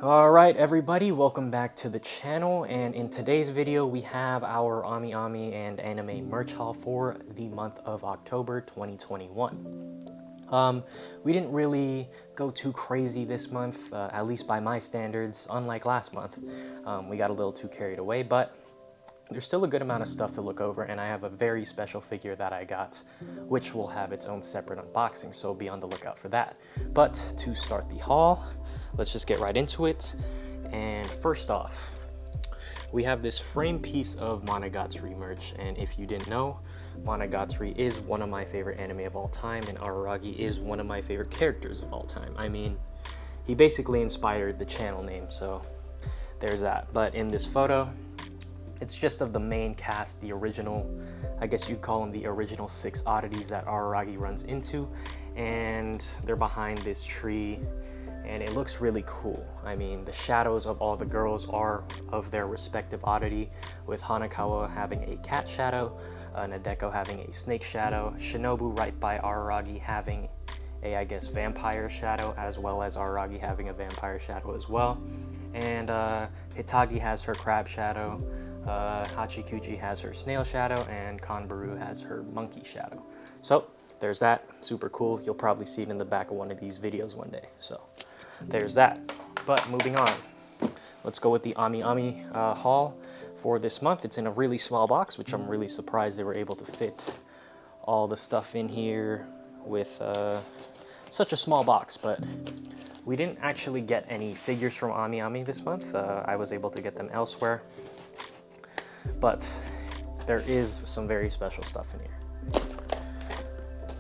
Alright everybody, welcome back to the channel, and in today's video we have our AmiAmi and anime merch haul for the month of October 2021. We didn't really go too crazy this month, at least by my standards, unlike last month. We got a little too carried away, but there's still a good amount of stuff to look over, and I have a very special figure that I got, which will have its own separate unboxing, so be on the lookout for that. But to start the haul, let's just get right into it. And first off, we have this frame piece of Monogatari merch, and if you didn't know, Monogatari is one of my favorite anime of all time, and Ararawgi is one of my favorite characters of all time. I mean, he basically inspired the channel name, so there's that. But in this photo, it's just of the main cast, the original, I guess you'd call them the original 6 oddities that Ararawgi runs into, and they're behind this tree, and it looks really cool. I mean, the shadows of all the girls are of their respective oddity, with Hanakawa having a cat shadow, Nadeko having a snake shadow, Shinobu right by Ararawgi having a, I guess, vampire shadow, as well as Ararawgi having a vampire shadow as well, and Hitagi has her crab shadow, Hachikuji has her snail shadow, and Kanbaru has her monkey shadow. So there's that, super cool. You'll probably see it in the back of one of these videos one day. So there's that. But moving on, let's go with the AmiAmi haul for this month. It's in a really small box, which I'm really surprised they were able to fit all the stuff in here with such a small box. But we didn't actually get any figures from AmiAmi this month. I was able to get them elsewhere. But there is some very special stuff in here.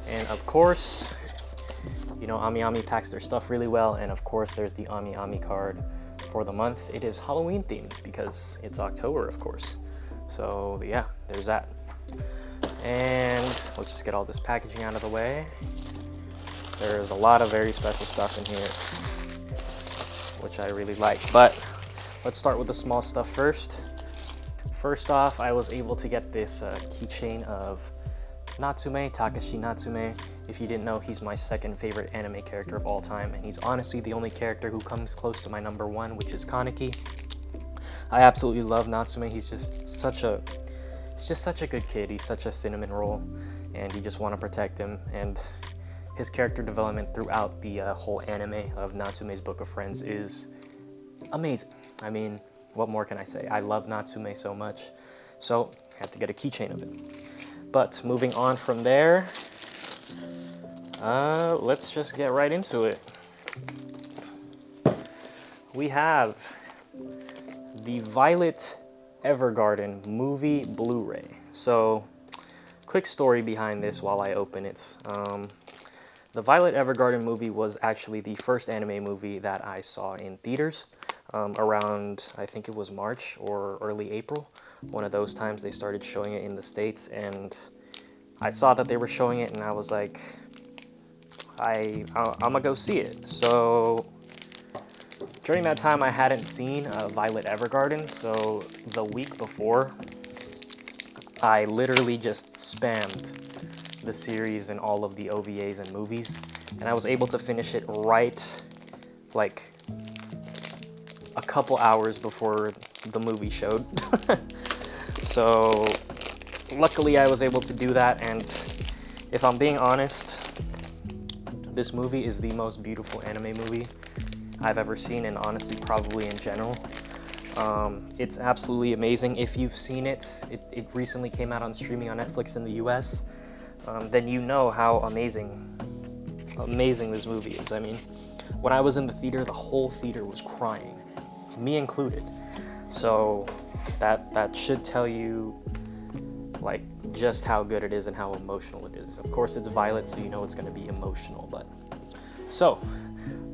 And of course, you know, AmiAmi packs their stuff really well, and of course there's the AmiAmi card for the month. It is Halloween themed because it's October, of course. So yeah, there's that. And let's just get all this packaging out of the way. There's a lot of very special stuff in here, which I really like. But let's start with the small stuff first. First off, I was able to get this keychain of Natsume, Takashi Natsume. If you didn't know, he's my second favorite anime character of all time, and he's honestly the only character who comes close to my number 1, which is Kaneki. I absolutely love Natsume. He's just such a good kid. He's such a cinnamon roll, and you just want to protect him. And his character development throughout the whole anime of Natsume's Book of Friends is amazing. I mean, what more can I say? I love Natsume so much, so I have to get a keychain of it. But moving on from there, let's just get right into it. We have the Violet Evergarden movie Blu-ray. So, quick story behind this while I open it. The Violet Evergarden movie was actually the first anime movie that I saw in theaters. Around, I think it was March or early April. One of those times they started showing it in the States, and I saw that they were showing it, and I was like, I'm gonna go see it. So during that time, I hadn't seen Violet Evergarden, so the week before, I literally just spammed the series and all of the OVAs and movies, and I was able to finish it right, like, a couple hours before the movie showed. So luckily I was able to do that, and if I'm being honest, this movie is the most beautiful anime movie I've ever seen, and honestly probably in general. It's absolutely amazing. If you've seen it, it recently came out on streaming on Netflix in the US, then you know how amazing this movie is. I mean, when I was in the theater, the whole theater was crying, me included. So that should tell you, like, just how good it is and how emotional it is. Of course, it's Violet, so you know it's going to be emotional. But so,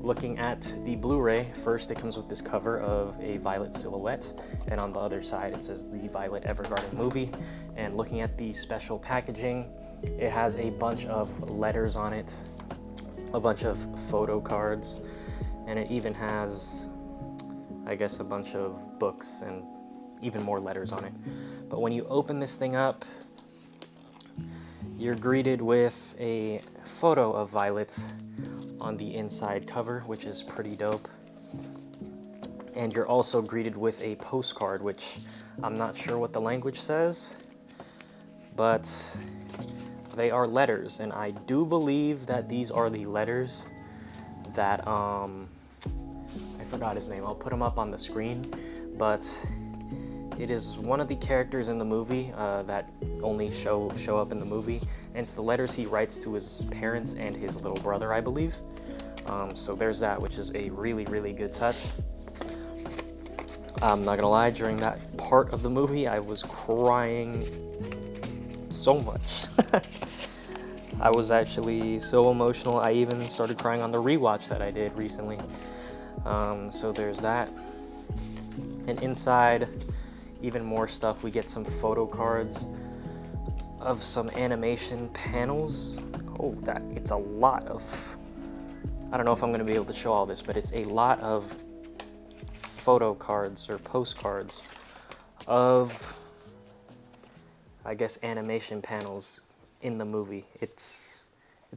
looking at the Blu-ray, first it comes with this cover of a Violet silhouette, and on the other side it says the Violet Evergarden movie. And looking at the special packaging, it has a bunch of letters on it, a bunch of photo cards, and it even has, I guess, a bunch of books and even more letters on it. But when you open this thing up, you're greeted with a photo of Violet on the inside cover, which is pretty dope. And you're also greeted with a postcard, which I'm not sure what the language says, but they are letters, and I do believe that these are the letters that, I forgot his name, I'll put him up on the screen, but it is one of the characters in the movie that only show up in the movie, and it's the letters he writes to his parents and his little brother, I believe. So there's that, which is a really, really good touch. I'm not gonna lie, during that part of the movie, I was crying so much. I was actually so emotional, I even started crying on the rewatch that I did recently. So there's that. And inside, even more stuff. We get some photo cards of some animation panels. Oh, it's a lot of, I don't know if I'm gonna be able to show all this, but it's a lot of photo cards or postcards of, I guess, animation panels in the movie. It's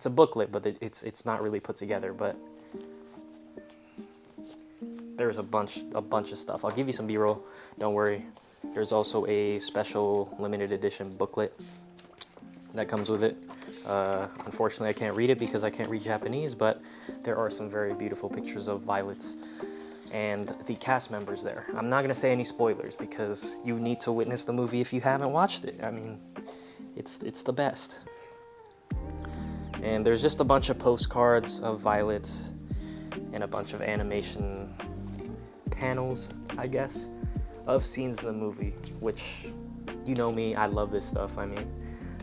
a booklet, but it's not really put together, but there's a bunch of stuff. I'll give you some B-roll, don't worry. There's also a special limited edition booklet that comes with it. Unfortunately, I can't read it because I can't read Japanese, but there are some very beautiful pictures of Violet and the cast members there. I'm not gonna say any spoilers because you need to witness the movie if you haven't watched it. I mean, it's the best. And there's just a bunch of postcards of Violet and a bunch of animation panels, I guess, of scenes in the movie, which, you know me, I love this stuff. I mean,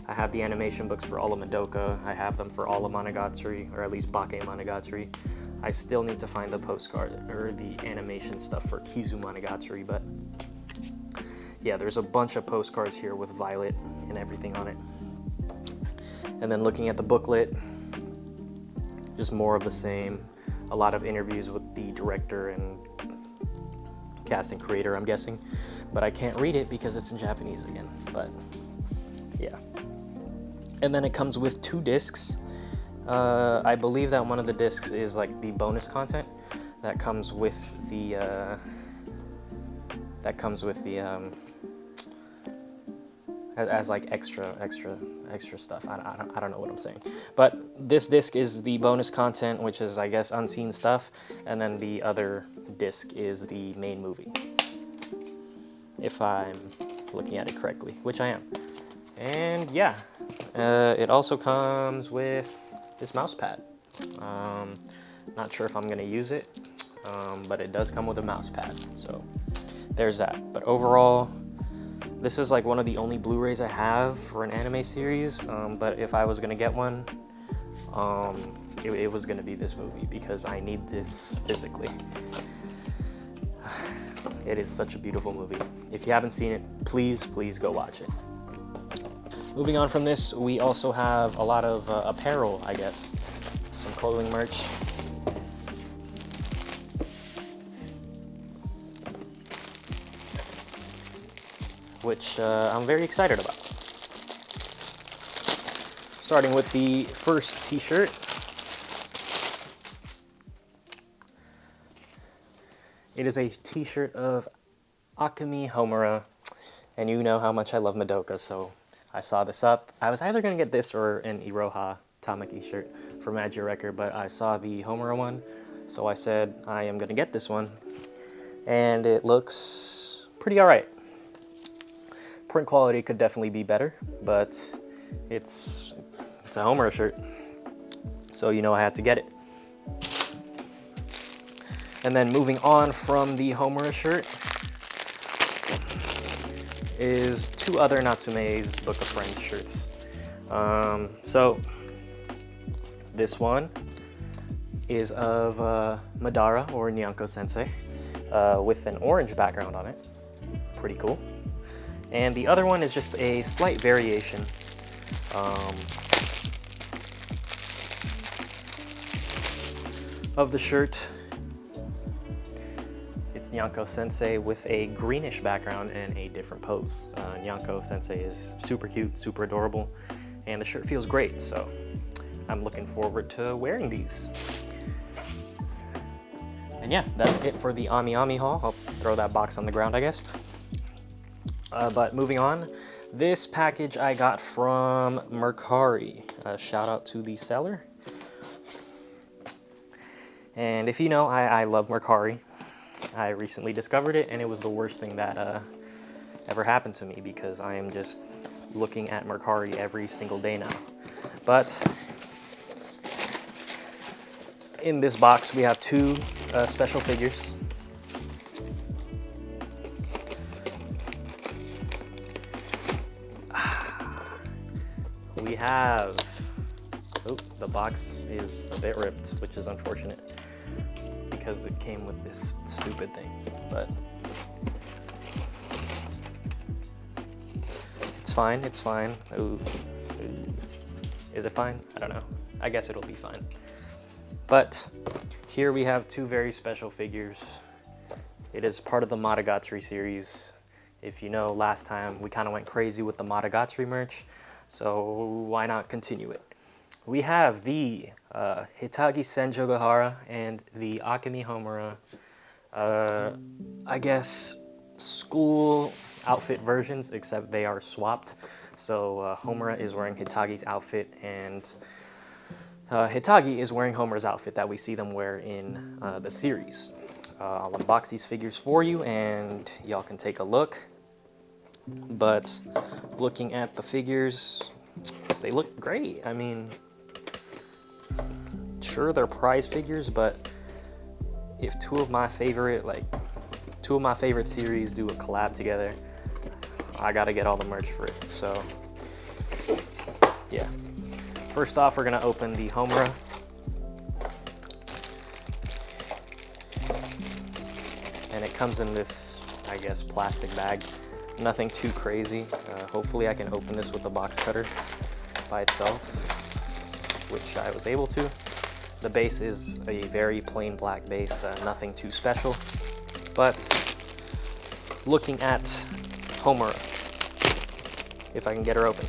I have the animation books for all of Madoka, I have them for all of Monogatari, or at least Bake Monogatari. I still need to find the postcard, or the animation stuff for Kizu Monogatari, but yeah, there's a bunch of postcards here with Violet and everything on it. And then looking at the booklet, just more of the same. A lot of interviews with the director and cast and creator, I'm guessing, but I can't read it because it's in Japanese again, but yeah. And then it comes with 2 discs. I believe that one of the discs is like the bonus content that comes with the as like extra stuff. I don't know what I'm saying, but this disc is the bonus content, which is, I guess, unseen stuff, and then the other disc is the main movie, if I'm looking at it correctly, which I am. And yeah, it also comes with this mouse pad. Not sure if I'm gonna use it, but it does come with a mouse pad, so there's that. But overall, this is like one of the only Blu-rays I have for an anime series, but if I was gonna get one, it was gonna be this movie because I need this physically. It is such a beautiful movie. If you haven't seen it, please go watch it. Moving on from this, we also have a lot of apparel, I guess. Some clothing merch. Which I'm very excited about. Starting with the first t-shirt. It is a t-shirt of AmiAmi Homura, and you know how much I love Madoka, so I saw this up. I was either going to get this or an Iroha Tamaki shirt from Magic Record, but I saw the Homura one, so I said I am going to get this one, and it looks pretty alright. Print quality could definitely be better, but it's a Homura shirt, so you know I had to get it. And then moving on from the Homura shirt is 2 other Natsume's Book of Friends shirts. So this one is of Madara, or Nyanko Sensei, with an orange background on it. Pretty cool. And the other one is just a slight variation. Of the shirt. It's Nyanko Sensei with a greenish background and a different pose. Nyanko Sensei is super cute, super adorable, and the shirt feels great, so I'm looking forward to wearing these. And yeah, that's it for the AmiAmi haul. I'll throw that box on the ground, I guess. But moving on, this package I got from Mercari. Shout out to the seller. And if you know, I love Mercari. I recently discovered it, and it was the worst thing that ever happened to me because I am just looking at Mercari every single day now. But in this box, we have two special figures. We have, oh, the box is a bit ripped, which is unfortunate because it came with this stupid thing, but it's fine, it's fine. Ooh. Is it fine? I don't know. I guess it'll be fine. But here we have two very special figures. It is part of the Monogatari series. If you know, last time we kind of went crazy with the Monogatari merch, so why not continue it? We have the Hitagi Senjogahara and the Akemi Homura, I guess, school outfit versions, except they are swapped. So Homura is wearing Hitagi's outfit, and Hitagi is wearing Homura's outfit that we see them wear in the series. I'll unbox these figures for you, and y'all can take a look. But looking at the figures, they look great. I mean, sure, they're prize figures, but if two of my favorite series do a collab together, I gotta get all the merch for it. So yeah, first off, we're gonna open the Homura. And it comes in this, I guess, plastic bag. Nothing too crazy. Hopefully I can open this with the box cutter by itself, which I was able to. The base is a very plain black base, nothing too special. But looking at Homura, if I can get her open.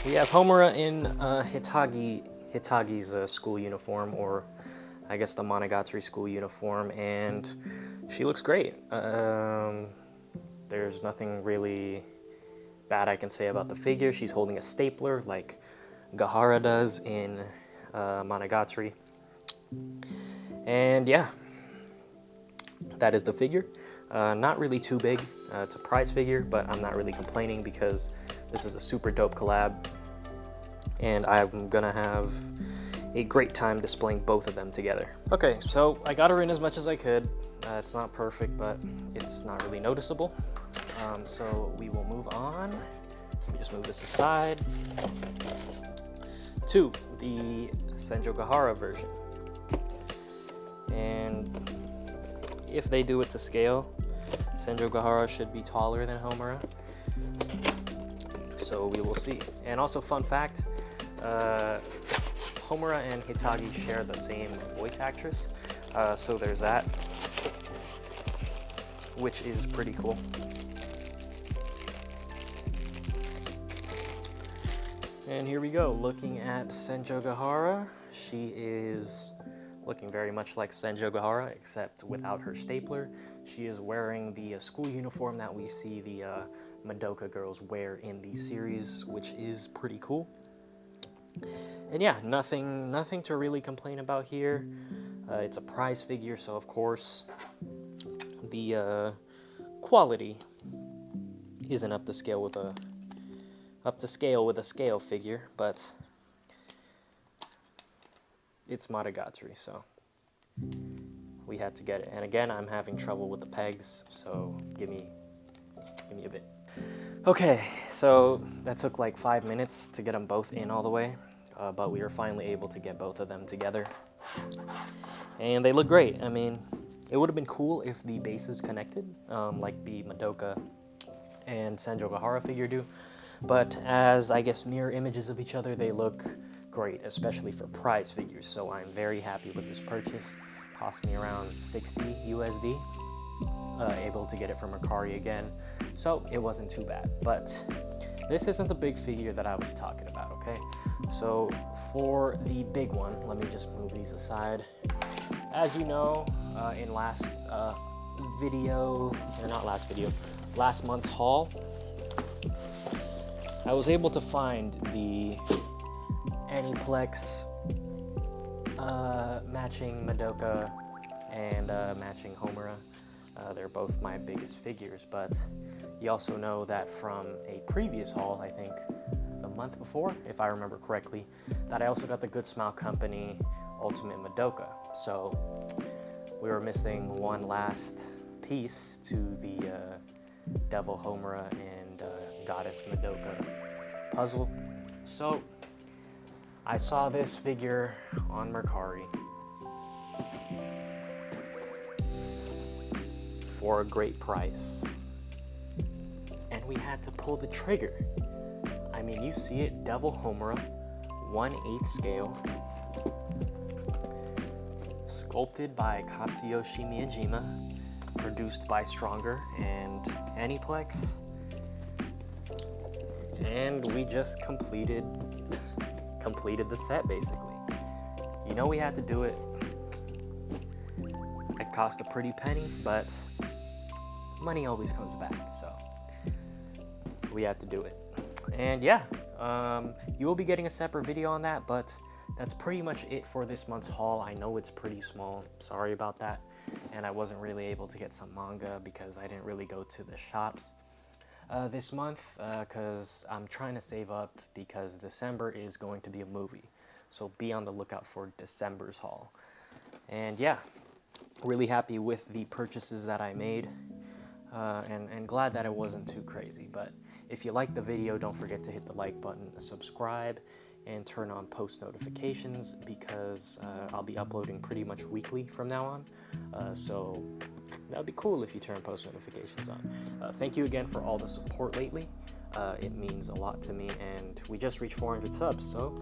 We have Homura in Hitagi's school uniform, or I guess the Monogatari school uniform, and she looks great. There's nothing really bad I can say about the figure. She's holding a stapler like Gahara does in Monogatari. And yeah, that is the figure. Not really too big. It's a prize figure, but I'm not really complaining because this is a super dope collab. And I'm gonna have a great time displaying both of them together. Okay, so I got her in as much as I could. It's not perfect, but it's not really noticeable. So we will move on. Let me just move this aside to the Senjogahara version. And if they do it to scale, Senjogahara should be taller than Homura. So we will see. And also, fun fact, Homura and Hitagi share the same voice actress, so there's that, which is pretty cool. And here we go, looking at Senjogahara. She is looking very much like Senjogahara, except without her stapler. She is wearing the school uniform that we see the Madoka girls wear in the series, which is pretty cool. And yeah, nothing to really complain about here. It's a prize figure, so of course the quality isn't up to scale with a scale figure, but it's Monogatari, so we had to get it. And again, I'm having trouble with the pegs, so give me a bit. Okay, so that took like 5 minutes to get them both in all the way, but we were finally able to get both of them together. And they look great. I mean, it would have been cool if the bases connected, like the Madoka and Senjogahara figure do, but as, I guess, mirror images of each other, they look great, especially for prize figures, so I'm very happy with this purchase. Cost me around 60 USD. Able to get it from Mercari again, so it wasn't too bad. But this isn't the big figure that I was talking about, okay? So for the big one, let me just move these aside. As you know, in last video, or not last video, last month's haul, I was able to find the Aniplex matching Madoka and matching Homura. They're both my biggest figures, but you also know that from a previous haul, I think the month before, if I remember correctly, that I also got the Good Smile Company Ultimate Madoka. So we were missing one last piece to the Devil Homura and Goddess Madoka puzzle. So I saw this figure on Mercari for a great price, and we had to pull the trigger. I mean, you see it, Devil Homura, 1/8 scale, sculpted by Katsuyoshi Miyajima, produced by Stronger and Aniplex, and we just completed the set, basically. You know, we had to do it. It cost a pretty penny, but money always comes back, so we had to do it. And yeah, you will be getting a separate video on that, but that's pretty much it for this month's haul. I know it's pretty small, sorry about that, and I wasn't really able to get some manga because I didn't really go to the shops this month, because I'm trying to save up, because December is going to be a movie, so be on the lookout for December's haul. And yeah, really happy with the purchases that I made, and glad that it wasn't too crazy. But if you liked the video, don't forget to hit the like button, subscribe, and turn on post notifications, because I'll be uploading pretty much weekly from now on. So that would be cool if you turn post notifications on. Thank you again for all the support lately. It means a lot to me, and we just reached 400 subs, so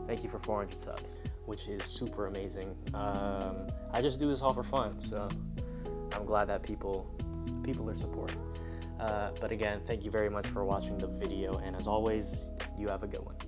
thank you for 400 subs, which is super amazing. I just do this all for fun, so I'm glad that people are supporting. But again, thank you very much for watching the video, and as always, you have a good one.